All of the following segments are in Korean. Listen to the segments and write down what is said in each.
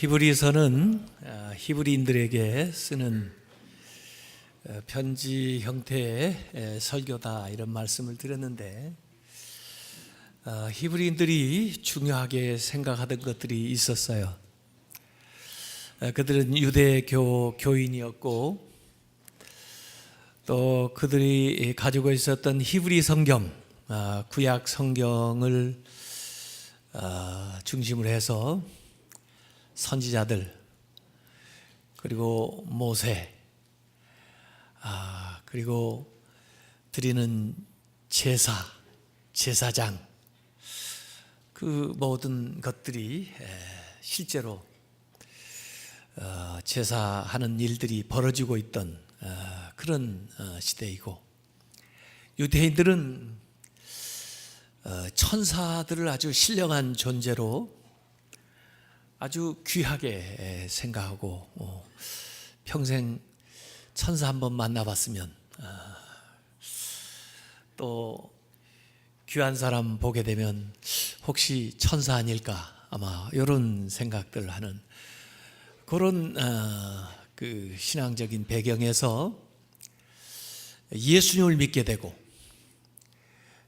히브리서는 히브리인들에게 쓰는 편지 형태의 설교다 이런 말씀을 드렸는데, 히브리인들이 중요하게 생각하던 것들이 있었어요. 그들은 유대교 교인이었고, 또 그들이 가지고 있었던 히브리 성경, 구약 성경을 중심으로 해서 선지자들, 그리고 모세, 그리고 드리는 제사장, 그 모든 것들이 실제로 제사하는 일들이 벌어지고 있던 그런 시대이고, 유대인들은 천사들을 아주 신령한 존재로 아주 귀하게 생각하고, 평생 천사 한번 만나봤으면 또 귀한 사람 보게 되면 혹시 천사 아닐까, 아마 이런 생각들을 하는 그런 그 신앙적인 배경에서 예수님을 믿게 되고,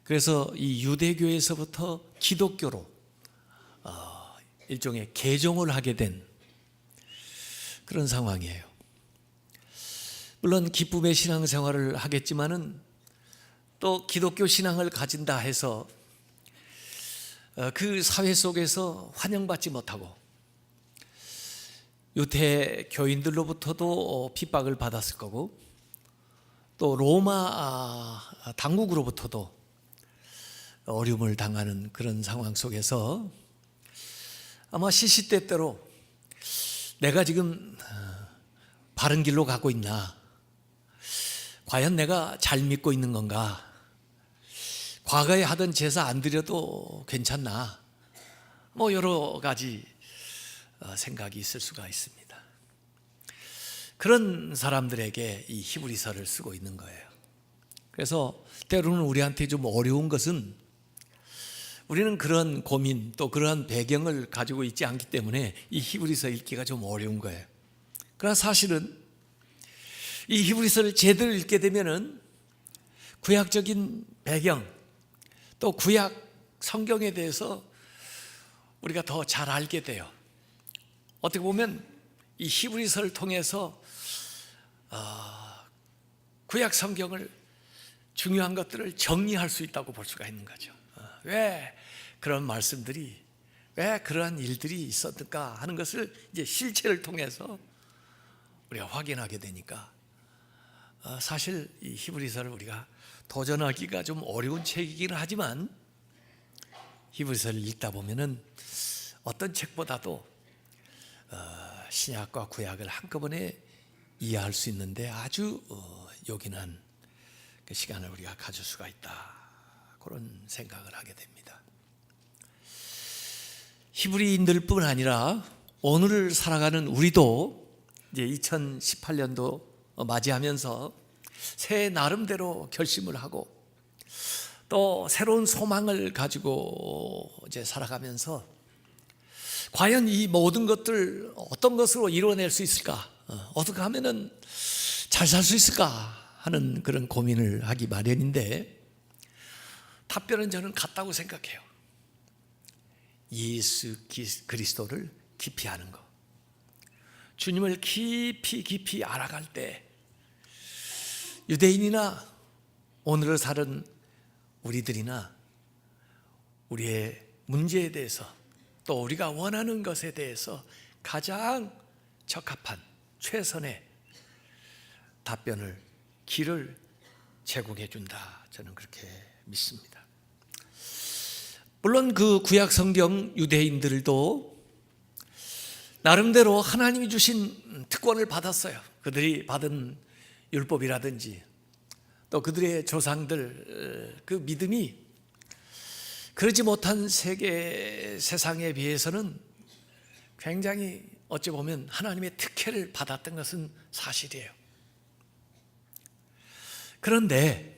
그래서 이 유대교에서부터 기독교로 일종의 개종을 하게 된 그런 상황이에요. 물론 기쁨의 신앙생활을 하겠지만은 또 기독교 신앙을 가진다 해서 그 사회 속에서 환영받지 못하고 유대 교인들로부터도 핍박을 받았을 거고, 또 로마 당국으로부터도 어려움을 당하는 그런 상황 속에서 아마 시시때때로 내가 지금 바른 길로 가고 있나, 과연 내가 잘 믿고 있는 건가, 과거에 하던 제사 안 드려도 괜찮나, 뭐 여러 가지 생각이 있을 수가 있습니다. 그런 사람들에게 이 히브리서를 쓰고 있는 거예요. 그래서 때로는 우리한테 좀 어려운 것은 우리는 그런 고민, 또 그러한 배경을 가지고 있지 않기 때문에 이 히브리서 읽기가 좀 어려운 거예요. 그러나 사실은 이 히브리서를 제대로 읽게 되면은 구약적인 배경, 또 구약 성경에 대해서 우리가 더 잘 알게 돼요. 어떻게 보면 이 히브리서를 통해서 구약 성경을, 중요한 것들을 정리할 수 있다고 볼 수가 있는 거죠. 왜 그런 말씀들이, 왜 그러한 일들이 있었을까 하는 것을 이제 실체를 통해서 우리가 확인하게 되니까, 사실 이 히브리서를 우리가 도전하기가 좀 어려운 책이긴 하지만, 히브리서를 읽다 보면은 어떤 책보다도 신약과 구약을 한꺼번에 이해할 수 있는데 아주 요긴한 그 시간을 우리가 가질 수가 있다, 그런 생각을 하게 됩니다. 히브리인들뿐 아니라 오늘을 살아가는 우리도 이제 2018년도 맞이하면서 새 나름대로 결심을 하고, 또 새로운 소망을 가지고 이제 살아가면서 과연 이 모든 것들 어떤 것으로 이루어낼 수 있을까, 어떻게 하면은 잘 살 수 있을까 하는 그런 고민을 하기 마련인데, 답변은 저는 같다고 생각해요. 예수 그리스도를 깊이 아는 것, 주님을 깊이 알아갈 때 유대인이나 오늘을 사는 우리들이나 우리의 문제에 대해서, 또 우리가 원하는 것에 대해서 가장 적합한 최선의 답변을, 길을 제공해 준다, 저는 그렇게 믿습니다. 물론 그 구약 성경 유대인들도 나름대로 하나님이 주신 특권을 받았어요. 그들이 받은 율법이라든지 또 그들의 조상들 그 믿음이 그러지 못한 세상에 비해서는 굉장히 어찌 보면 하나님의 특혜를 받았던 것은 사실이에요. 그런데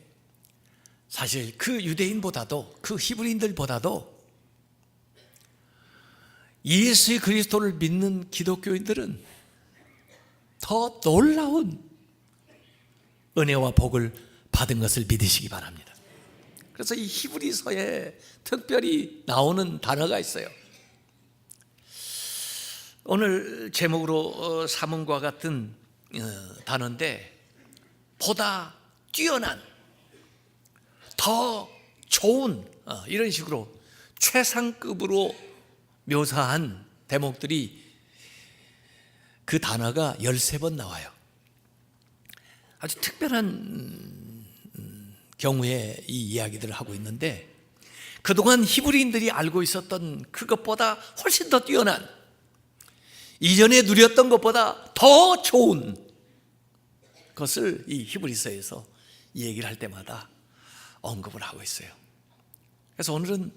사실 그 유대인보다도, 그 히브리인들보다도 예수 그리스도를 믿는 기독교인들은 더 놀라운 은혜와 복을 받은 것을 믿으시기 바랍니다. 그래서 이 히브리서에 특별히 나오는 단어가 있어요. 오늘 제목으로 삼은과 같은 단어인데, 보다 뛰어난, 더 좋은, 이런 식으로 최상급으로 묘사한 대목들이, 그 단어가 13번 나와요. 아주 특별한 경우에 이 이야기들을 하고 있는데, 그동안 히브리인들이 알고 있었던 그것보다 훨씬 더 뛰어난, 이전에 누렸던 것보다 더 좋은 것을 이 히브리서에서 얘기를 할 때마다 언급을 하고 있어요. 그래서 오늘은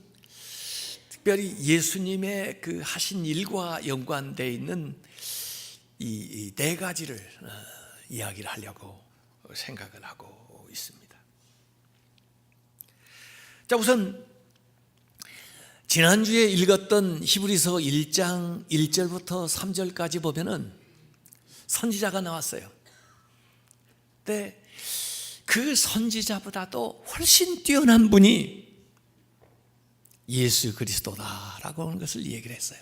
특별히 예수님의 그 하신 일과 연관되어 있는 이 네 가지를 이야기를 하려고 생각을 하고 있습니다. 자, 우선 지난주에 읽었던 히브리서 1장 1절부터 3절까지 보면은 선지자가 나왔어요. 근데 그 선지자보다도 훨씬 뛰어난 분이 예수 그리스도다라고 하는 것을 얘기를 했어요.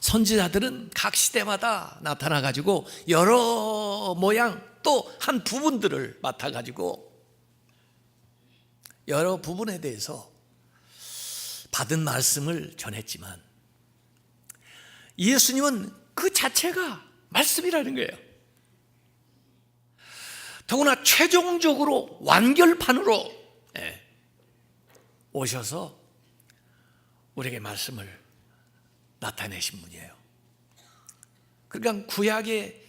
선지자들은 각 시대마다 나타나가지고 여러 모양, 또 한 부분들을 맡아가지고 여러 부분에 대해서 받은 말씀을 전했지만, 예수님은 그 자체가 말씀이라는 거예요. 더구나 최종적으로 완결판으로 오셔서 우리에게 말씀을 나타내신 분이에요. 그러니까 구약의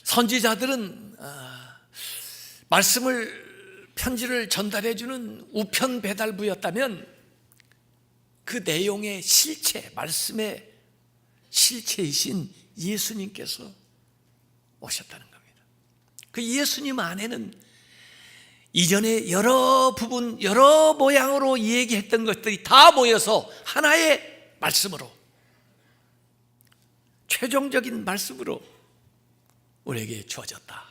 선지자들은 말씀을, 편지를 전달해주는 우편 배달부였다면, 그 내용의 실체, 말씀의 실체이신 예수님께서 오셨다는 겁니다. 그 예수님 안에는 이전에 여러 부분, 여러 모양으로 얘기했던 것들이 다 모여서 하나의 말씀으로, 최종적인 말씀으로 우리에게 주어졌다.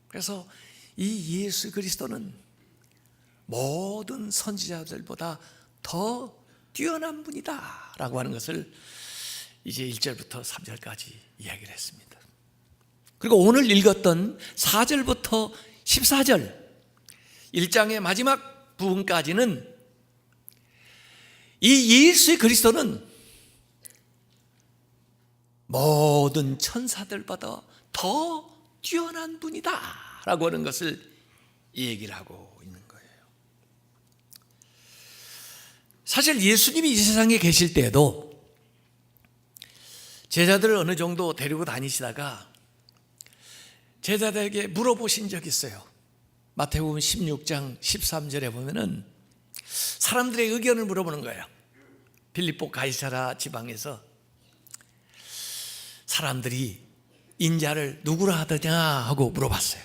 그래서 이 예수 그리스도는 모든 선지자들보다 더 뛰어난 분이다 라고 하는 것을 이제 1절부터 3절까지 이야기를 했습니다. 그리고 오늘 읽었던 4절부터 14절 1장의 마지막 부분까지는 이 예수 그리스도는 모든 천사들보다 더 뛰어난 분이다 라고 하는 것을 얘기를 하고 있는 거예요. 사실 예수님이 이 세상에 계실 때에도 제자들을 어느 정도 데리고 다니시다가 제자들에게 물어보신 적이 있어요. 마태복음 16장 13절에 보면은 사람들의 의견을 물어보는 거예요. 빌립보 가이사라 지방에서 사람들이 인자를 누구라 하더냐 하고 물어봤어요.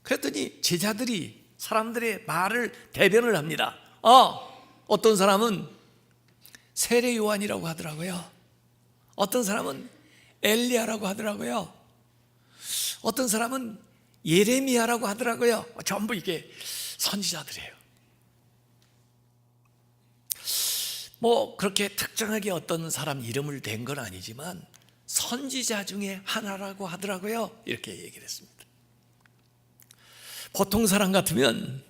그랬더니 제자들이 사람들의 말을 대변을 합니다. 어떤 사람은 세례 요한이라고 하더라고요. 어떤 사람은 엘리야라고 하더라고요. 어떤 사람은 예레미야라고 하더라고요. 전부 이게 선지자들이에요. 뭐 그렇게 특정하게 어떤 사람 이름을 댄 건 아니지만 선지자 중에 하나라고 하더라고요. 이렇게 얘기를 했습니다. 보통 사람 같으면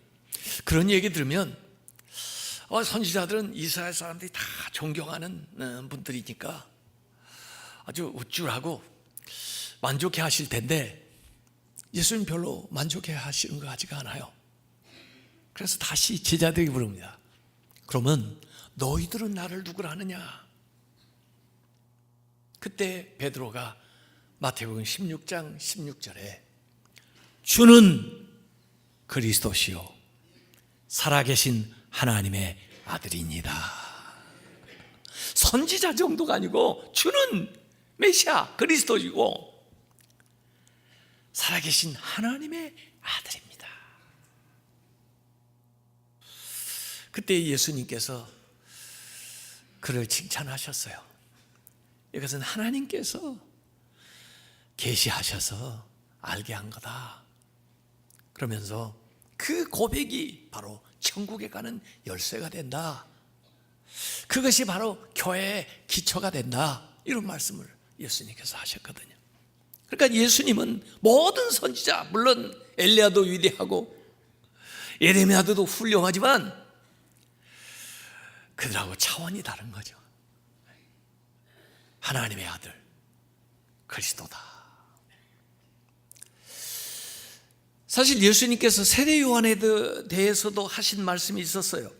그런 얘기 들으면 선지자들은 이스라엘 사람들이 다 존경하는 분들이니까 아주 우쭐하고 만족해 하실 텐데, 예수님 별로 만족해 하시는 것 같지가 않아요. 그래서 다시 제자들에게 물습니다. 그러면 너희들은 나를 누구라 하느냐? 그때 베드로가 마태복음 16장 16절에 주는 그리스도시요 살아계신 하나님의 아들이니이다. 선지자 정도가 아니고 주는 메시아 그리스도이고 살아계신 하나님의 아들입니다. 그때 예수님께서 그를 칭찬하셨어요. 이것은 하나님께서 계시하셔서 알게 한 거다. 그러면서 그 고백이 바로 천국에 가는 열쇠가 된다. 그것이 바로 교회의 기초가 된다. 이런 말씀을 예수님께서 하셨거든요. 그러니까 예수님은 모든 선지자, 물론 엘리야도 위대하고 예레미야도 훌륭하지만 그들하고 차원이 다른 거죠. 하나님의 아들 그리스도다. 사실 예수님께서 세례 요한에 대해서도 하신 말씀이 있었어요.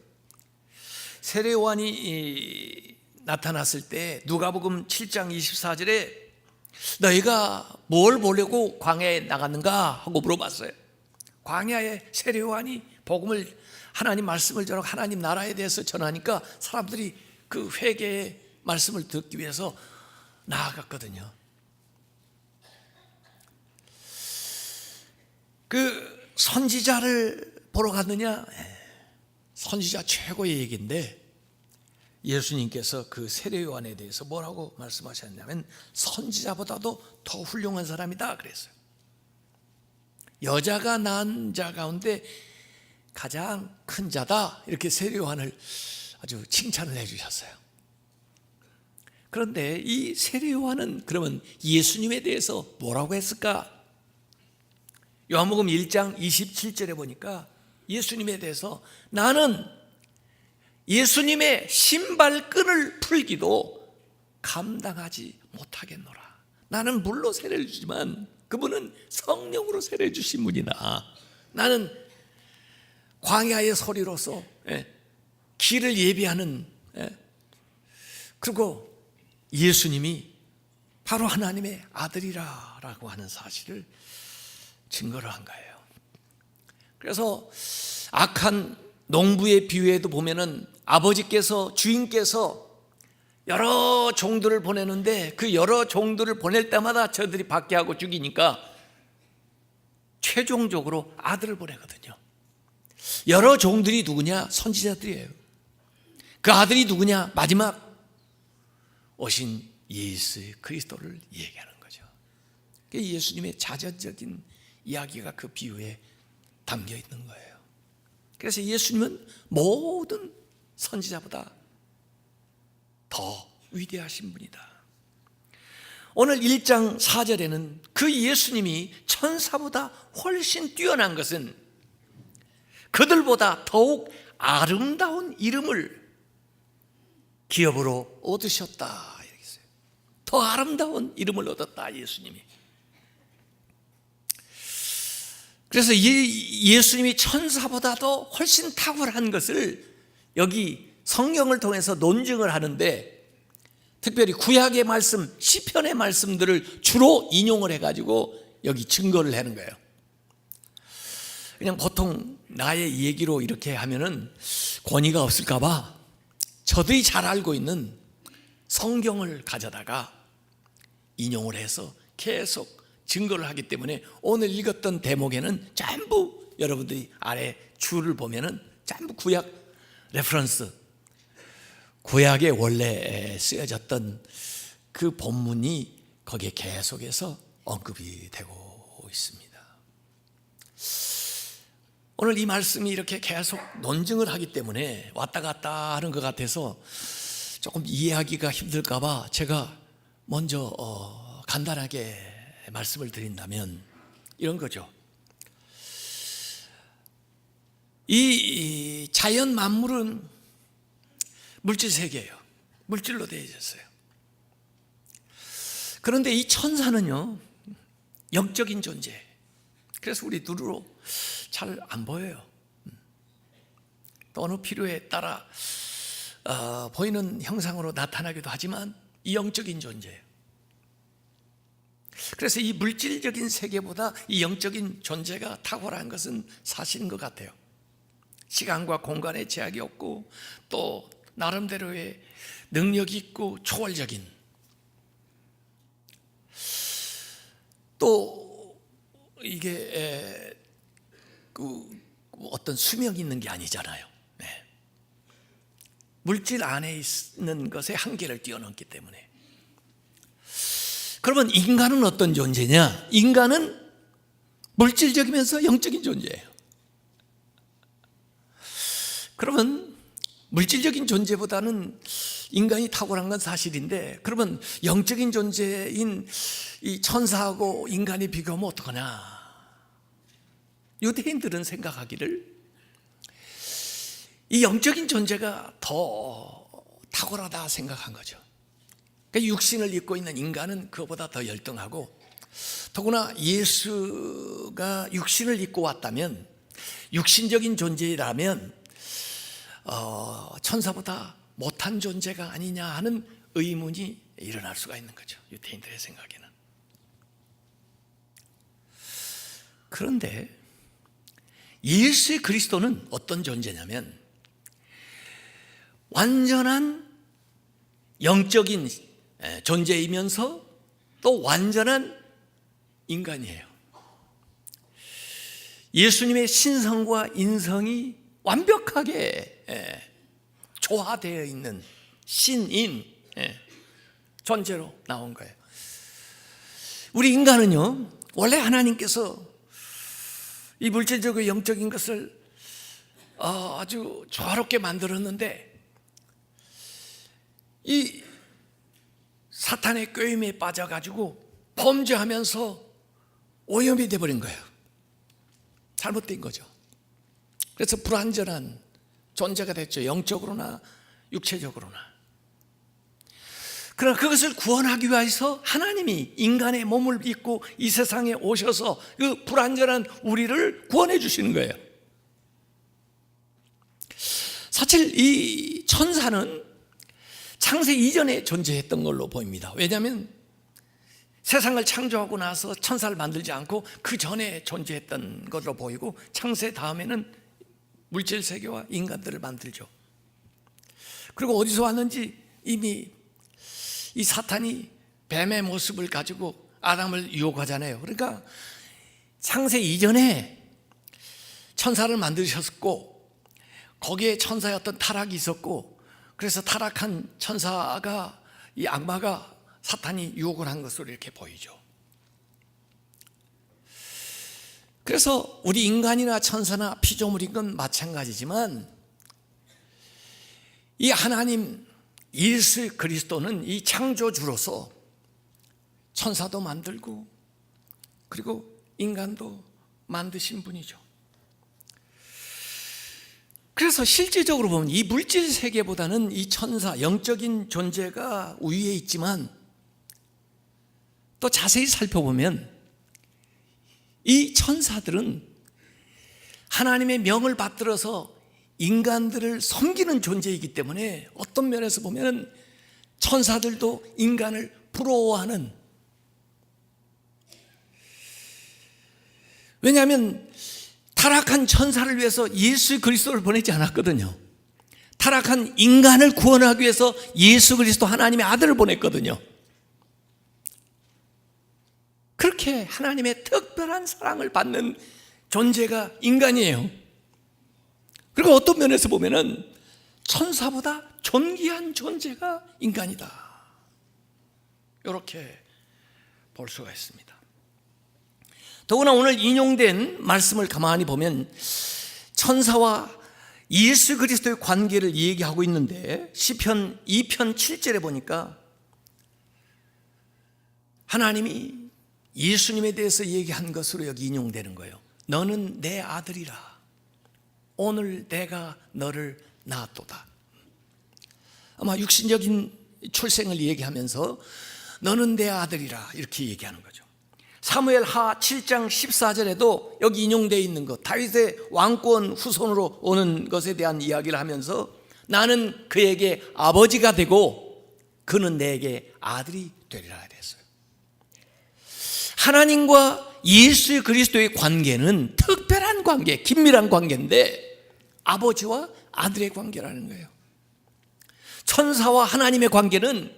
세례 요한이 나타났을 때 누가복음 7장 24절에 너희가 뭘 보려고 광야에 나갔는가 하고 물어봤어요. 광야에 세례 요한이 복음을, 하나님 말씀을 전하고 하나님 나라에 대해서 전하니까 사람들이 그 회개의 말씀을 듣기 위해서 나아갔거든요. 그 선지자를 보러 갔느냐? 선지자 최고의 얘기인데 예수님께서 그 세례 요한에 대해서 뭐라고 말씀하셨냐면 선지자보다도 더 훌륭한 사람이다 그랬어요. 여자가 낳은 자 가운데 가장 큰 자다, 이렇게 세례 요한을 아주 칭찬을 해주셨어요. 그런데 이 세례 요한은 그러면 예수님에 대해서 뭐라고 했을까? 요한복음 1장 27절에 보니까 예수님에 대해서 나는 예수님의 신발끈을 풀기도 감당하지 못하겠노라. 나는 물로 세례를 주지만 그분은 성령으로 세례 주신 분이다. 나는 광야의 소리로서 길을 예비하는, 그리고 예수님이 바로 하나님의 아들이라고 하는 사실을 증거를 한 거예요. 그래서 악한 농부의 비유에도 보면은 아버지께서, 주인께서 여러 종들을 보내는데 그 여러 종들을 보낼 때마다 저들이 박해하고 죽이니까 최종적으로 아들을 보내거든요. 여러 종들이 누구냐? 선지자들이에요. 그 아들이 누구냐? 마지막 오신 예수 그리스도를 얘기하는 거죠. 예수님의 자전적인 이야기가 그 비유에 담겨 있는 거예요. 그래서 예수님은 모든 선지자보다 더 위대하신 분이다. 오늘 1장 4절에는 그 예수님이 천사보다 훨씬 뛰어난 것은 그들보다 더욱 아름다운 이름을 기업으로 얻으셨다. 더 아름다운 이름을 얻었다, 예수님이. 그래서 예수님이 천사보다도 훨씬 탁월한 것을 여기 성경을 통해서 논증을 하는데, 특별히 구약의 말씀, 시편의 말씀들을 주로 인용을 해가지고 여기 증거를 하는 거예요. 그냥 보통 나의 얘기로 이렇게 하면은 권위가 없을까 봐 저들이 잘 알고 있는 성경을 가져다가 인용을 해서 계속 증거를 하기 때문에 오늘 읽었던 대목에는 전부 여러분들이 아래 줄을 보면은 전부 구약 레퍼런스, 구약에 원래 쓰여졌던 그 본문이 거기에 계속해서 언급이 되고 있습니다. 오늘 이 말씀이 이렇게 계속 논증을 하기 때문에 왔다 갔다 하는 것 같아서 조금 이해하기가 힘들까 봐 제가 먼저 간단하게 말씀을 드린다면 이런 거죠. 이 자연 만물은 물질 세계예요. 물질로 되어 있었어요. 그런데 이 천사는요, 영적인 존재. 그래서 우리 눈으로 잘 안 보여요. 또 어느 필요에 따라 보이는 형상으로 나타나기도 하지만 이 영적인 존재예요. 그래서 이 물질적인 세계보다 이 영적인 존재가 탁월한 것은 사실인 것 같아요. 시간과 공간의 제약이 없고 또 나름대로의 능력이 있고 초월적인, 또 이게 어떤 수명이 있는 게 아니잖아요. 네. 물질 안에 있는 것의 한계를 뛰어넘기 때문에. 그러면 인간은 어떤 존재냐? 인간은 물질적이면서 영적인 존재예요. 그러면 물질적인 존재보다는 인간이 탁월한 건 사실인데, 그러면 영적인 존재인 이 천사하고 인간이 비교하면 어떡하냐? 유대인들은 생각하기를 이 영적인 존재가 더 탁월하다 생각한 거죠. 그러니까 육신을 입고 있는 인간은 그거보다 더 열등하고, 더구나 예수가 육신을 입고 왔다면, 육신적인 존재라면 천사보다 못한 존재가 아니냐 하는 의문이 일어날 수가 있는 거죠, 유대인들의 생각에는. 그런데 예수 그리스도는 어떤 존재냐면 완전한 영적인 존재이면서 또 완전한 인간이에요. 예수님의 신성과 인성이 완벽하게 조화되어 있는 신인 존재로 나온 거예요. 우리 인간은요, 원래 하나님께서 이 물질적이고 영적인 것을 아주 조화롭게 만들었는데, 이 사탄의 꾀임에 빠져가지고 범죄하면서 오염이 돼버린 거예요. 잘못된 거죠. 그래서 불완전한 존재가 됐죠. 영적으로나 육체적으로나. 그러나 그것을 구원하기 위해서 하나님이 인간의 몸을 입고 이 세상에 오셔서 그 불완전한 우리를 구원해 주시는 거예요. 사실 이 천사는 창세 이전에 존재했던 걸로 보입니다. 왜냐하면 세상을 창조하고 나서 천사를 만들지 않고 그 전에 존재했던 것으로 보이고, 창세 다음에는 물질 세계와 인간들을 만들죠. 그리고 어디서 왔는지 이미 이 사탄이 뱀의 모습을 가지고 아담을 유혹하잖아요. 그러니까 창세 이전에 천사를 만드셨고, 거기에 천사의 어떤 타락이 있었고, 그래서 타락한 천사가, 이 악마가 사탄이 유혹을 한 것으로 이렇게 보이죠. 그래서 우리 인간이나 천사나 피조물인 건 마찬가지지만, 이 하나님 예수 그리스도는 이 창조주로서 천사도 만들고 그리고 인간도 만드신 분이죠. 그래서 실질적으로 보면 이 물질 세계보다는 이 천사, 영적인 존재가 우위에 있지만, 또 자세히 살펴보면 이 천사들은 하나님의 명을 받들어서 인간들을 섬기는 존재이기 때문에 어떤 면에서 보면 천사들도 인간을 부러워하는, 왜냐하면 타락한 천사를 위해서 예수 그리스도를 보내지 않았거든요. 타락한 인간을 구원하기 위해서 예수 그리스도 하나님의 아들을 보냈거든요. 그렇게 하나님의 특별한 사랑을 받는 존재가 인간이에요. 그리고 어떤 면에서 보면은 천사보다 존귀한 존재가 인간이다, 이렇게 볼 수가 있습니다. 더구나 오늘 인용된 말씀을 가만히 보면 천사와 예수 그리스도의 관계를 얘기하고 있는데, 시편 2편 7절에 보니까 하나님이 예수님에 대해서 얘기한 것으로 여기 인용되는 거예요. 너는 내 아들이라, 오늘 내가 너를 낳았도다. 아마 육신적인 출생을 얘기하면서 너는 내 아들이라 이렇게 얘기하는 거죠. 사무엘하 7장 14절에도 여기 인용되어 있는 것, 다윗의 왕권 후손으로 오는 것에 대한 이야기를 하면서 나는 그에게 아버지가 되고 그는 내게 아들이 되리라 했어요. 하나님과 예수 그리스도의 관계는 특별한 관계, 긴밀한 관계인데 아버지와 아들의 관계라는 거예요. 천사와 하나님의 관계는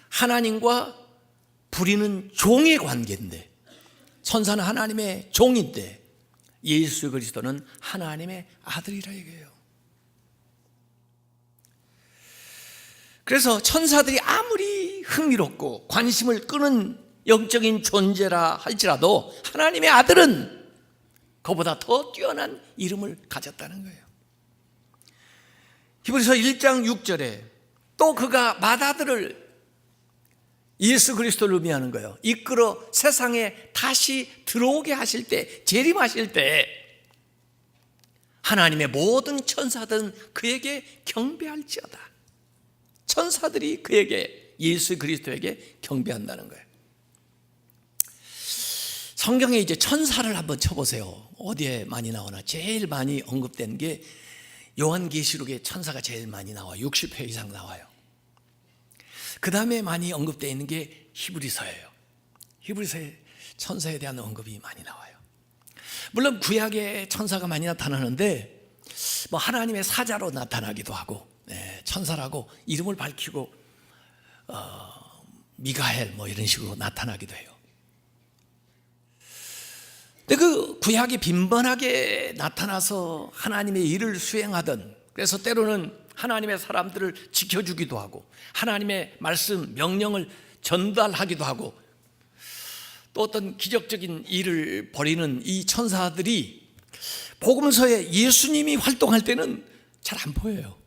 하나님과 부리는 종의 관계인데, 천사는 하나님의 종인데 예수 그리스도는 하나님의 아들이라 이거예요. 그래서 천사들이 아무리 흥미롭고 관심을 끄는 영적인 존재라 할지라도 하나님의 아들은 그보다 더 뛰어난 이름을 가졌다는 거예요. 히브리서 1장 6절에 또 그가 맏아들을 예수 그리스도를 의미하는 거예요. 이끌어 세상에 다시 들어오게 하실 때, 재림하실 때 하나님의 모든 천사들은 그에게 경배할지어다. 천사들이 그에게, 예수 그리스도에게 경배한다는 거예요. 성경에 이제 천사를 한번 쳐보세요. 어디에 많이 나오나? 제일 많이 언급된 게 요한계시록에 천사가 제일 많이 나와요. 60회 이상 나와요. 그 다음에 많이 언급되어 있는 게 히브리서예요. 히브리서에 천사에 대한 언급이 많이 나와요. 물론 구약에 천사가 많이 나타나는데 뭐 하나님의 사자로 나타나기도 하고, 천사라고 이름을 밝히고 미가엘 뭐 이런 식으로 나타나기도 해요. 근데 그 구약이 빈번하게 나타나서 하나님의 일을 수행하던, 그래서 때로는 하나님의 사람들을 지켜주기도 하고 하나님의 말씀, 명령을 전달하기도 하고 또 어떤 기적적인 일을 벌이는 이 천사들이 복음서에 예수님이 활동할 때는 잘 안 보여요.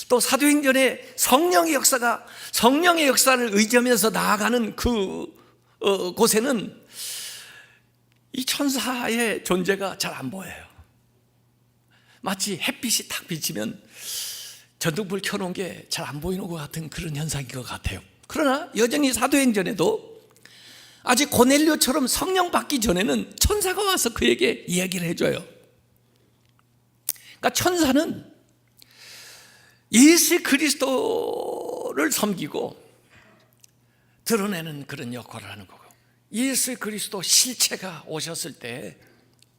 또 사도행전에 성령의 역사를 의지하면서 나아가는 그 곳에는 이 천사의 존재가 잘 안 보여요. 마치 햇빛이 탁 비치면 전등불 켜놓은 게 잘 안 보이는 것 같은 그런 현상인 것 같아요. 그러나 여전히 사도행전에도 아직 고넬료처럼 성령 받기 전에는 천사가 와서 그에게 이야기를 해줘요. 그러니까 천사는 예수 그리스도를 섬기고 드러내는 그런 역할을 하는 거고, 예수 그리스도 실체가 오셨을 때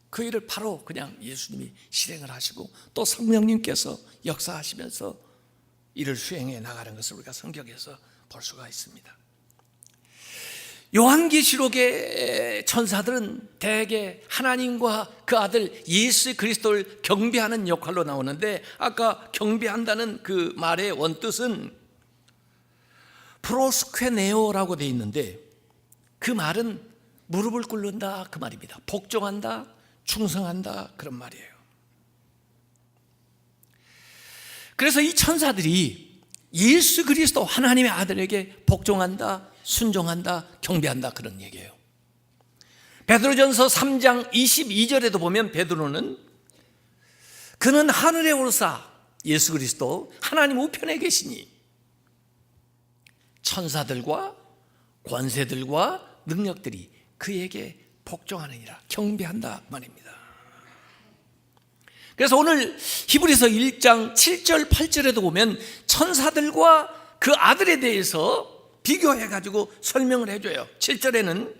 그 일을 바로 그냥 예수님이 실행을 하시고 또 성령님께서 역사하시면서 일을 수행해 나가는 것을 우리가 성경에서 볼 수가 있습니다. 요한계시록의 천사들은 대개 하나님과 그 아들 예수 그리스도를 경배하는 역할로 나오는데, 아까 경배한다는 그 말의 원뜻은 프로스퀘네오라고 되어 있는데 그 말은 무릎을 꿇는다 그 말입니다. 복종한다, 충성한다 그런 말이에요. 그래서 이 천사들이 예수 그리스도 하나님의 아들에게 복종한다, 순종한다, 경배한다 그런 얘기예요. 베드로전서 3장 22절에도 보면 베드로는 그는 하늘에 오르사 예수 그리스도 하나님 우편에 계시니 천사들과 권세들과 능력들이 그에게 복종하느니라, 경배한다 말입니다. 그래서 오늘 히브리서 1장 7절 8절에도 보면 천사들과 그 아들에 대해서 비교해가지고 설명을 해줘요. 7절에는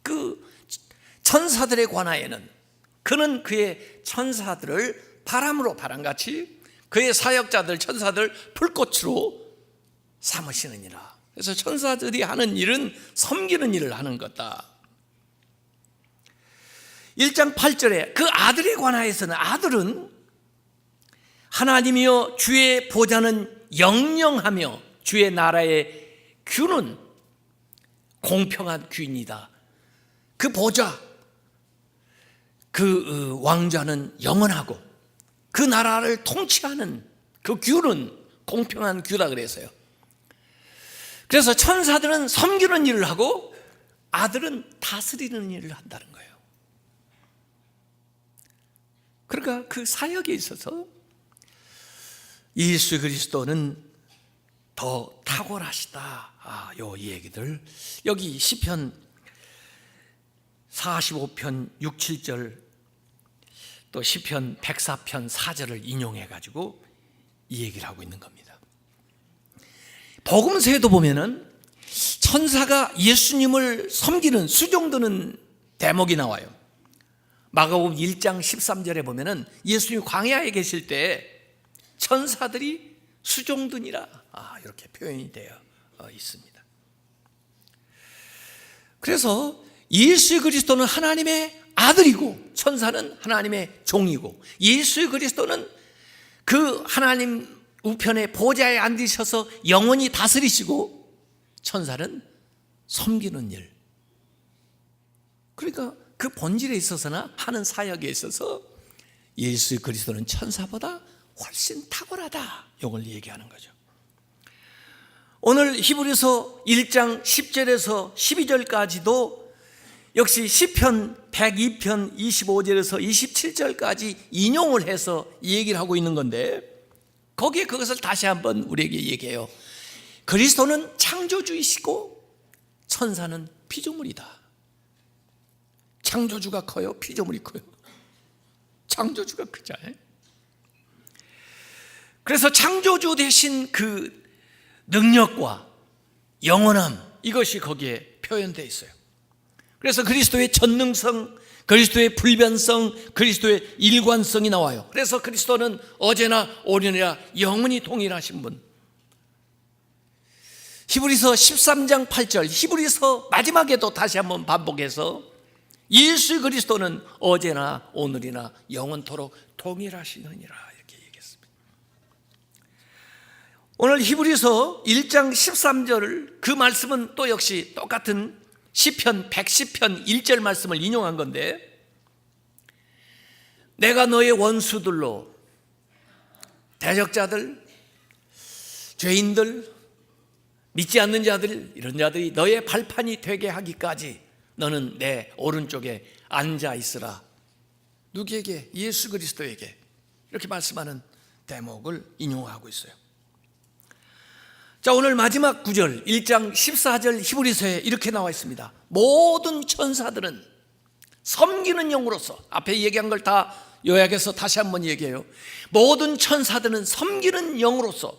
그 천사들에 관하여는 그는 그의 천사들을 바람으로, 바람같이 그의 사역자들 천사들 불꽃으로 삼으시느니라. 그래서 천사들이 하는 일은 섬기는 일을 하는 거다. 1장 8절에 그 아들에 관하여서는 아들은 하나님이여 주의 보좌는 영영하며 주의 나라의 규는 공평한 규입니다. 그 보좌, 그 왕좌는 영원하고 그 나라를 통치하는 그 규는 공평한 규다 그래서요. 그래서 천사들은 섬기는 일을 하고 아들은 다스리는 일을 한다는 거예요. 그러니까 그 사역에 있어서 예수 그리스도는 더 탁월하시다. 요 얘기들 여기 시편 45편 6, 7절 또 시편 104편 4절을 인용해 가지고 이 얘기를 하고 있는 겁니다. 복음서에도 보면은 천사가 예수님을 섬기는, 수종드는 대목이 나와요. 마가복음 1장 13절에 보면은 예수님이 광야에 계실 때 천사들이 수종드니라, 이렇게 표현이 되어 있습니다. 그래서 예수 그리스도는 하나님의 아들이고 천사는 하나님의 종이고, 예수 그리스도는 그 하나님 우편의 보좌에 앉으셔서 영원히 다스리시고 천사는 섬기는 일. 그러니까 그 본질에 있어서나 하는 사역에 있어서 예수 그리스도는 천사보다 훨씬 탁월하다, 이걸 얘기하는 거죠. 오늘 히브리서 1장 10절에서 12절까지도 역시 시편 102편 25절에서 27절까지 인용을 해서 얘기를 하고 있는 건데, 거기에 그것을 다시 한번 우리에게 얘기해요. 그리스도는 창조주이시고 천사는 피조물이다. 창조주가 커요? 피조물이 커요? 창조주가 크잖아요. 그래서 창조주 대신 그 능력과 영원함, 이것이 거기에 표현되어 있어요. 그래서 그리스도의 전능성, 그리스도의 불변성, 그리스도의 일관성이 나와요. 그래서 그리스도는 어제나 오늘이나 영원히 동일하신 분. 히브리서 13장 8절, 히브리서 마지막에도 다시 한번 반복해서 예수 그리스도는 어제나 오늘이나 영원토록 동일하시느니라, 이렇게 얘기했습니다. 오늘 히브리서 1장 13절, 그 말씀은 또 역시 똑같은 시편 110편 1절 말씀을 인용한 건데, 내가 너의 원수들로 대적자들, 죄인들, 믿지 않는 자들, 이런 자들이 너의 발판이 되게 하기까지 너는 내 오른쪽에 앉아 있으라. 누구에게? 예수 그리스도에게. 이렇게 말씀하는 대목을 인용하고 있어요. 자, 오늘 마지막 구절 1장 14절 히브리서에 이렇게 나와 있습니다. 모든 천사들은 섬기는 영으로서, 앞에 얘기한 걸 다 요약해서 다시 한번 얘기해요. 모든 천사들은 섬기는 영으로서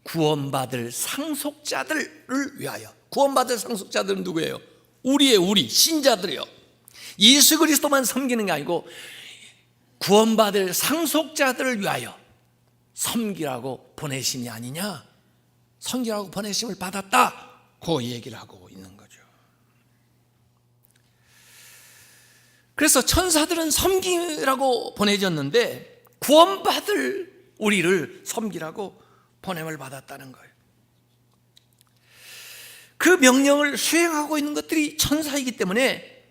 구원받을 상속자들을 위하여. 구원받을 상속자들은 누구예요? 우리 신자들이요. 예수 그리스도만 섬기는 게 아니고 구원받을 상속자들을 위하여 섬기라고 보내심이 아니냐, 섬기라고 보내심을 받았다, 그 얘기를 하고 있는 거죠. 그래서 천사들은 섬기라고 보내졌는데 구원받을 우리를 섬기라고 보냄을 받았다는 거예요. 그 명령을 수행하고 있는 것들이 천사이기 때문에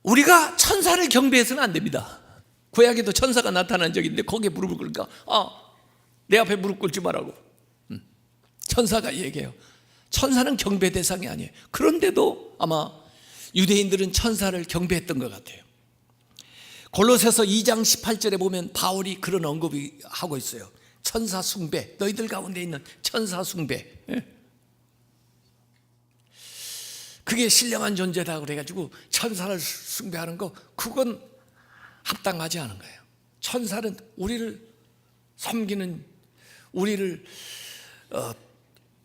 우리가 천사를 경배해서는 안 됩니다. 구약에도 천사가 나타난 적이 있는데 거기에 무릎을 꿇으니까 내 앞에 무릎 꿇지 말라고 천사가 얘기해요. 천사는 경배 대상이 아니에요. 그런데도 아마 유대인들은 천사를 경배했던 것 같아요. 골로새서 2장 18절에 보면 바울이 그런 언급이 하고 있어요. 천사 숭배, 너희들 가운데 있는 천사 숭배, 그게 신령한 존재다 그래가지고 천사를 숭배하는 거, 그건 합당하지 않은 거예요. 천사는 우리를 섬기는, 우리를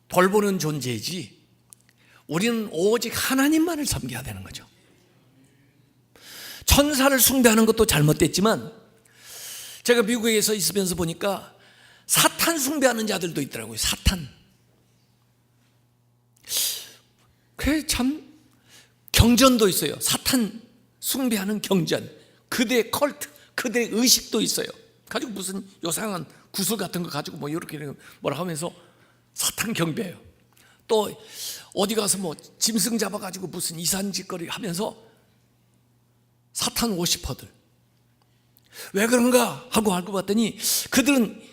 돌보는 존재이지, 우리는 오직 하나님만을 섬겨야 되는 거죠. 천사를 숭배하는 것도 잘못됐지만, 제가 미국에서 있으면서 보니까 사탄 숭배하는 자들도 있더라고요. 사탄. 그래, 참 경전도 있어요. 사탄 숭배하는 경전, 그대의 컬트, 그대의 의식도 있어요. 가지고 무슨 요상한 구슬 같은 거 가지고 뭐 이렇게 뭐라 하면서 사탄 경배해요. 또 어디 가서 뭐 짐승 잡아가지고 무슨 이산짓거리 하면서 사탄 워시퍼들. 왜 그런가 하고 알고 봤더니 그들은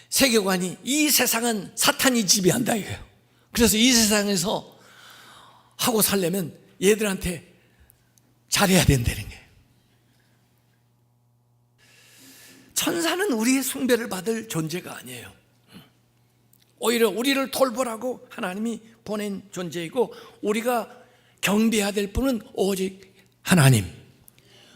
세계관이 이 세상은 사탄이 지배한다 이거예요. 그래서 이 세상에서 하고 살려면 얘들한테 잘해야 된다는 거예요. 천사는 우리의 숭배를 받을 존재가 아니에요. 오히려 우리를 돌보라고 하나님이 보낸 존재이고, 우리가 경배해야 될 분은 오직 하나님.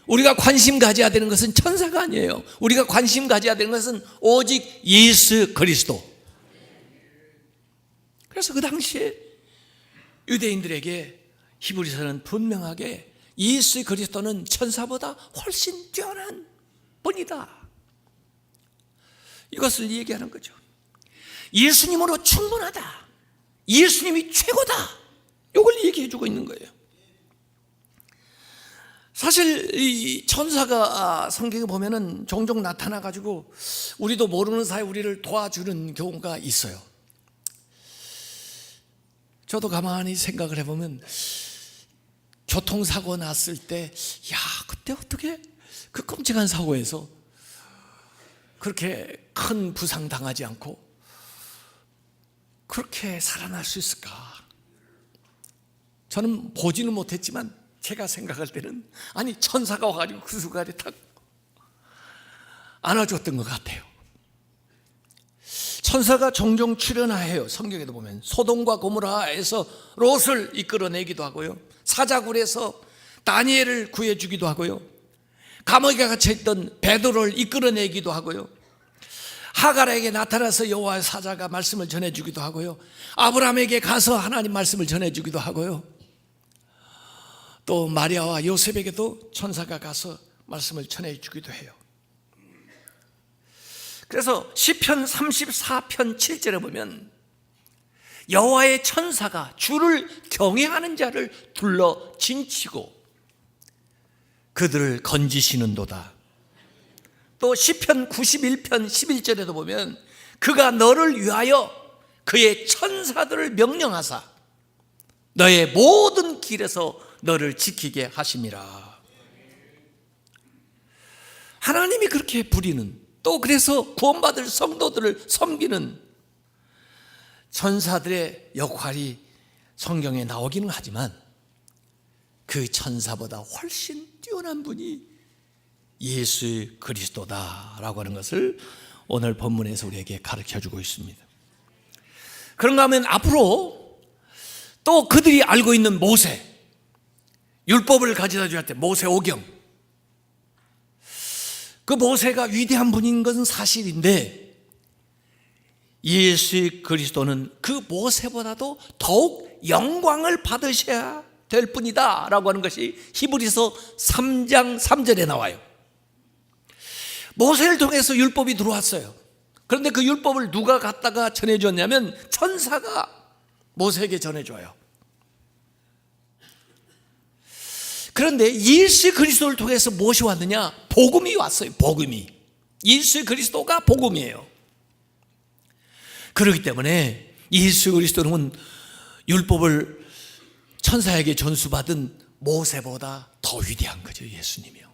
우리가 관심 가져야 되는 것은 천사가 아니에요. 우리가 관심 가져야 되는 것은 오직 예수 그리스도. 그래서 그 당시에 유대인들에게 히브리서는 분명하게 예수 그리스도는 천사보다 훨씬 뛰어난 분이다, 이것을 얘기하는 거죠. 예수님으로 충분하다, 예수님이 최고다, 이걸 얘기해 주고 있는 거예요. 사실 이 천사가 성경에 보면은 종종 나타나 가지고 우리도 모르는 사이 우리를 도와주는 경우가 있어요. 저도 가만히 생각을 해보면 교통사고 났을 때, 야, 그때 어떻게 그 끔찍한 사고에서 그렇게 큰 부상 당하지 않고 그렇게 살아날 수 있을까? 저는 보지는 못했지만 제가 생각할 때는, 아니, 천사가 와가지고 그 순간에 탁 안아줬던 것 같아요. 천사가 종종 출연하여요. 성경에도 보면 소돔과 고모라에서 롯을 이끌어내기도 하고요, 사자굴에서 다니엘을 구해주기도 하고요, 감옥에 갇혀있던 베드로를 이끌어내기도 하고요, 하갈에게 나타나서 여호와의 사자가 말씀을 전해주기도 하고요, 아브라함에게 가서 하나님 말씀을 전해주기도 하고요, 또 마리아와 요셉에게도 천사가 가서 말씀을 전해주기도 해요. 그래서 시편 34편 7절에 보면 여호와의 천사가 주를 경외하는 자를 둘러 진치고 그들을 건지시는도다. 또 시편 91편 11절에도 보면 그가 너를 위하여 그의 천사들을 명령하사 너의 모든 길에서 너를 지키게 하심이라. 하나님이 그렇게 부리는, 또 그래서 구원받을 성도들을 섬기는 천사들의 역할이 성경에 나오기는 하지만 그 천사보다 훨씬 뛰어난 분이 예수 그리스도다라고 하는 것을 오늘 본문에서 우리에게 가르쳐주고 있습니다. 그런가 하면 앞으로 또 그들이 알고 있는 모세, 율법을 가져다 줄 때 모세 오경, 그 모세가 위대한 분인 것은 사실인데 예수 그리스도는 그 모세보다도 더욱 영광을 받으셔야 될 뿐이다 라고 하는 것이 히브리서 3장 3절에 나와요. 모세를 통해서 율법이 들어왔어요. 그런데 그 율법을 누가 갖다가 전해줬냐면 천사가 모세에게 전해줘요. 그런데 예수 그리스도를 통해서 무엇이 왔느냐? 복음이 왔어요. 복음이. 예수 그리스도가 복음이에요. 그렇기 때문에 예수 그리스도는 율법을 천사에게 전수받은 모세보다 더 위대한 거죠. 예수님이요.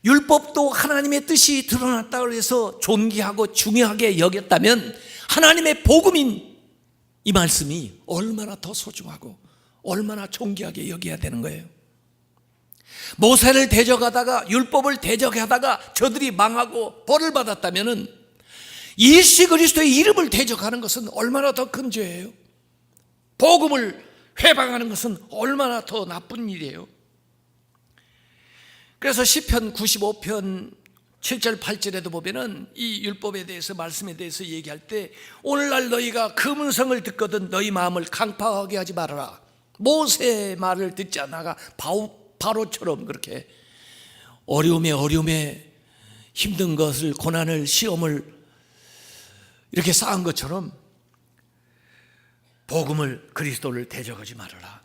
율법도 하나님의 뜻이 드러났다고 해서 존귀하고 중요하게 여겼다면 하나님의 복음인 이 말씀이 얼마나 더 소중하고 얼마나 존귀하게 여겨야 되는 거예요. 모세를 대적하다가 율법을 대적하다가 저들이 망하고 벌을 받았다면 예수 그리스도의 이름을 대적하는 것은 얼마나 더 큰 죄예요. 복음을 회방하는 것은 얼마나 더 나쁜 일이에요. 그래서 시편 95편 7절 8절에도 보면은 이 율법에 대해서, 말씀에 대해서 얘기할 때 오늘날 너희가 그 문성을 듣거든 너희 마음을 강팍하게 하지 말아라. 모세의 말을 듣지 않아가 바로처럼 그렇게 어려움에 힘든 것을, 고난을, 시험을 이렇게 쌓은 것처럼 복음을, 그리스도를 대적하지 말아라.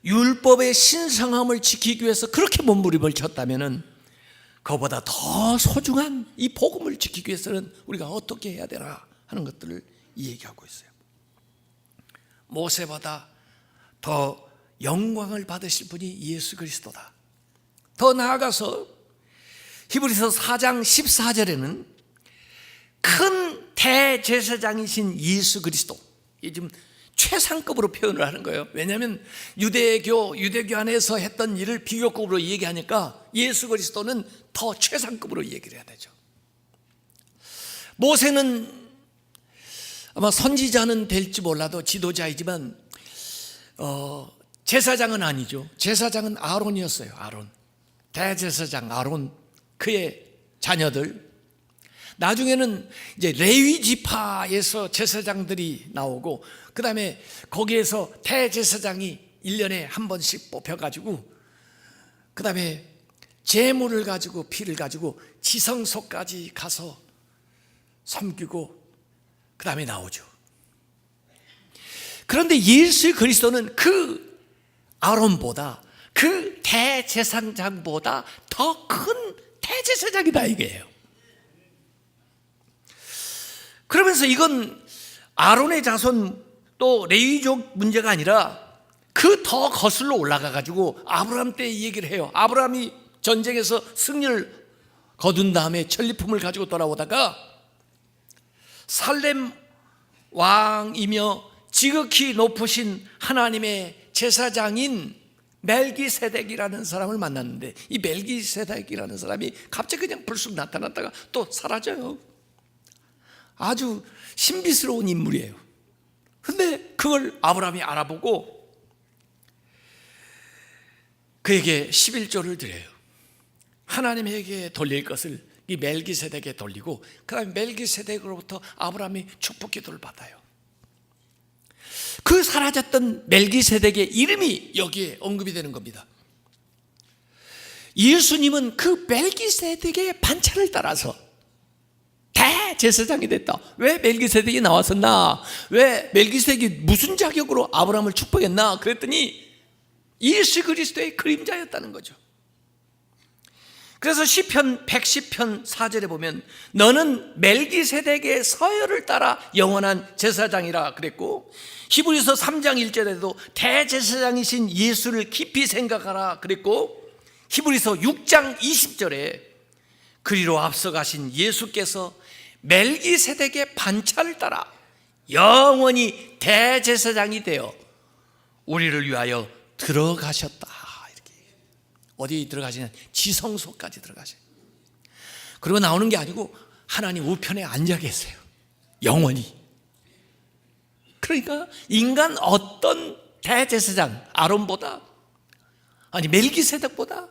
율법의 신성함을 지키기 위해서 그렇게 몸부림을 쳤다면 그보다 더 소중한 이 복음을 지키기 위해서는 우리가 어떻게 해야 되나 하는 것들을 얘기하고 있어요. 모세보다 더 영광을 받으실 분이 예수 그리스도다. 더 나아가서 히브리서 4장 14절에는 큰 대제사장이신 예수 그리스도, 이 지금 최상급으로 표현을 하는 거예요. 왜냐하면 유대교 안에서 했던 일을 비교급으로 얘기하니까 예수 그리스도는 더 최상급으로 얘기를 해야 되죠. 모세는 아마 선지자는 될지 몰라도 지도자이지만 제사장은 아니죠. 제사장은 아론이었어요. 아론, 대제사장 아론, 그의 자녀들. 나중에는 이제 레위 지파에서 제사장들이 나오고, 그 다음에 거기에서 대제사장이 1년에 한 번씩 뽑혀가지고, 그 다음에 제물을 가지고, 피를 가지고 지성소까지 가서 섬기고 그 다음에 나오죠. 그런데 예수 그리스도는 그 아론보다 그 대제사장보다 더 큰 대제사장이다 이게요. 그러면서 이건 아론의 자손 또 레위족 문제가 아니라 그 더 거슬러 올라가 가지고 아브라함 때 얘기를 해요. 아브라함이 전쟁에서 승리를 거둔 다음에 전리품을 가지고 돌아오다가 살렘 왕이며 지극히 높으신 하나님의 제사장인 멜기세덱이라는 사람을 만났는데, 이 멜기세덱이라는 사람이 갑자기 그냥 불쑥 나타났다가 또 사라져요. 아주 신비스러운 인물이에요. 근데 그걸 아브라함이 알아보고 그에게 11조를 드려요. 하나님에게 돌릴 것을 이 멜기세덱에 돌리고 그 다음에 멜기세덱으로부터 아브라함이 축복 기도를 받아요. 그 사라졌던 멜기세덱의 이름이 여기에 언급이 되는 겁니다. 예수님은 그 멜기세덱의 반차를 따라서 대제사장이 됐다. 왜 멜기세덱이 나왔었나? 왜 멜기세덱이 무슨 자격으로 아브라함을 축복했나? 그랬더니 예수 그리스도의 그림자였다는 거죠. 그래서 시편 110편 4절에 보면 너는 멜기세덱의 서열을 따라 영원한 제사장이라 그랬고, 히브리서 3장 1절에도 대제사장이신 예수를 깊이 생각하라 그랬고, 히브리서 6장 20절에 그리로 앞서가신 예수께서 멜기세덱의 반차를 따라 영원히 대제사장이 되어 우리를 위하여 들어가셨다. 이렇게 어디 들어가시냐? 지성소까지 들어가셔요. 그리고 나오는 게 아니고 하나님 우편에 앉아 계세요. 영원히. 그러니까 인간 어떤 대제사장 아론보다, 아니 멜기세덱보다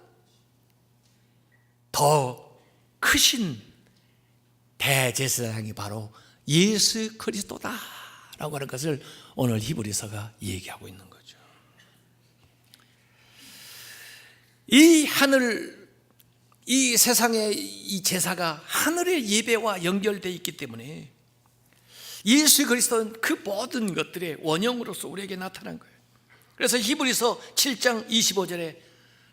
더 크신 대제사장이 바로 예수 그리스도다라고 하는 것을 오늘 히브리서가 얘기하고 있는 거죠. 이 하늘, 이 세상의 이 제사가 하늘의 예배와 연결되어 있기 때문에 예수 그리스도는 그 모든 것들의 원형으로서 우리에게 나타난 거예요. 그래서 히브리서 7장 25절에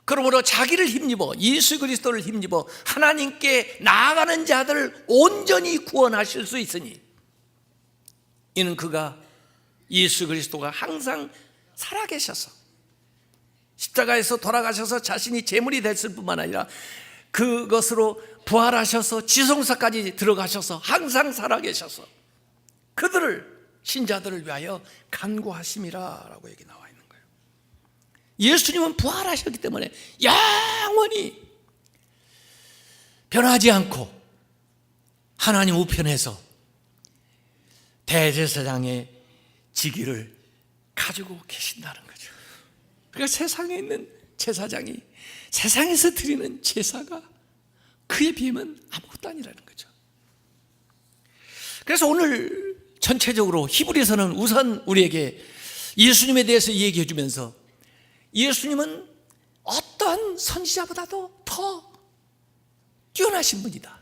그러므로 자기를 힘입어 예수 그리스도를 힘입어 하나님께 나아가는 자들을 온전히 구원하실 수 있으니 이는 그가 예수 그리스도가 항상 살아계셔서 십자가에서 돌아가셔서 자신이 제물이 됐을 뿐만 아니라 그것으로 부활하셔서 지성소까지 들어가셔서 항상 살아계셔서 그들을, 신자들을 위하여 간구하심이라라고 얘기 나와 있는 거예요. 예수님은 부활하셨기 때문에 영원히 변하지 않고 하나님 우편에서 대제사장의 직위를 가지고 계신다는 거죠. 그러니까 세상에 있는 제사장이 세상에서 드리는 제사가 그에 비하면 아무것도 아니라는 거죠. 그래서 오늘 전체적으로 히브리서는 우선 우리에게 예수님에 대해서 얘기해 주면서 예수님은 어떤 선지자보다도 더 뛰어나신 분이다.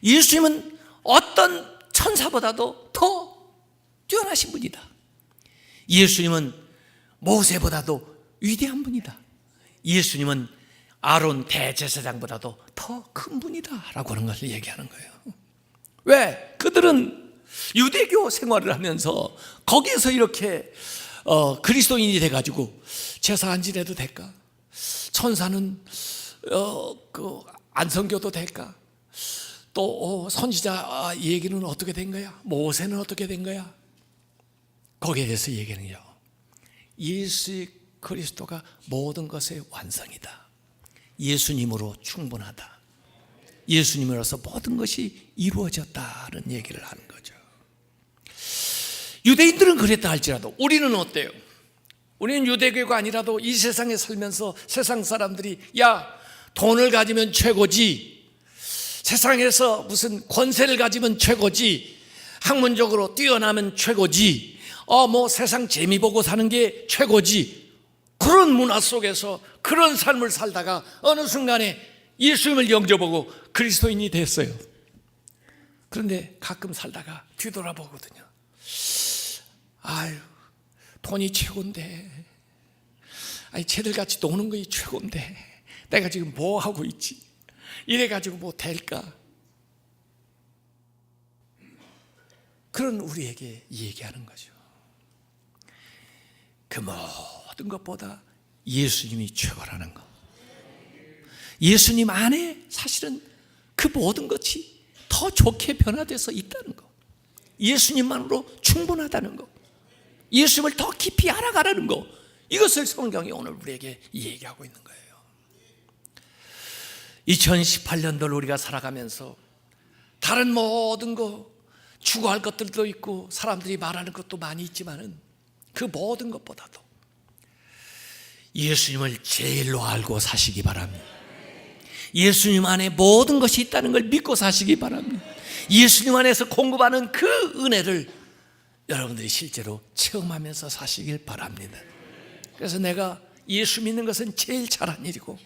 예수님은 어떤 천사보다도 더 뛰어나신 분이다. 예수님은 모세보다도 위대한 분이다. 예수님은 아론 대제사장보다도 더 큰 분이다 라고 하는 것을 얘기하는 거예요. 왜? 그들은 유대교 생활을 하면서 거기에서 이렇게 그리스도인이 돼가지고 제사 안 지내도 될까? 천사는 그 안성교도 될까? 또 선지자 얘기는 어떻게 된 거야? 모세는 어떻게 된 거야? 거기에 대해서 얘기하는요, 예수 그리스도가 모든 것의 완성이다. 예수님으로 충분하다. 예수님으로서 모든 것이 이루어졌다는 얘기를 하는 거죠. 유대인들은 그랬다 할지라도 우리는 어때요? 우리는 유대교가 아니라도 이 세상에 살면서 세상 사람들이 야, 돈을 가지면 최고지, 세상에서 무슨 권세를 가지면 최고지, 학문적으로 뛰어나면 최고지, 뭐 세상 재미 보고 사는 게 최고지, 그런 문화 속에서 그런 삶을 살다가 어느 순간에 예수님을 영접하고 그리스도인이 됐어요. 그런데 가끔 살다가 뒤돌아보거든요. 아유, 돈이 최고인데, 아니 쟤들같이 노는 것이 최고인데 내가 지금 뭐 하고 있지? 이래가지고 뭐 될까? 그런 우리에게 얘기하는 거죠. 그 모든 것보다 예수님이 최고라는 것. 예수님 안에 사실은 그 모든 것이 더 좋게 변화돼서 있다는 것. 예수님만으로 충분하다는 것. 예수님을 더 깊이 알아가라는 것. 이것을 성경이 오늘 우리에게 얘기하고 있는 거예요. 2018년도를 우리가 살아가면서 다른 모든 거 추구할 것들도 있고 사람들이 말하는 것도 많이 있지만은 그 모든 것보다도 예수님을 제일로 알고 사시기 바랍니다. 예수님 안에 모든 것이 있다는 걸 믿고 사시기 바랍니다. 예수님 안에서 공급하는 그 은혜를 여러분들이 실제로 체험하면서 사시길 바랍니다. 그래서 내가 예수 믿는 것은 제일 잘한 일이고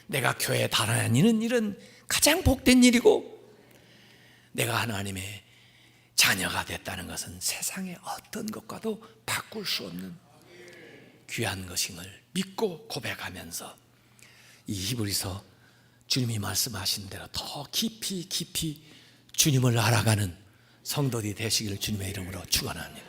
내가 교회에 다니는 일은 가장 복된 일이고 내가 하나님의 자녀가 됐다는 것은 세상의 어떤 것과도 바꿀 수 없는 귀한 것임을 믿고 고백하면서 이 히브리서 주님이 말씀하신 대로 더 깊이 주님을 알아가는 성도들이 되시기를 주님의 이름으로 축원합니다.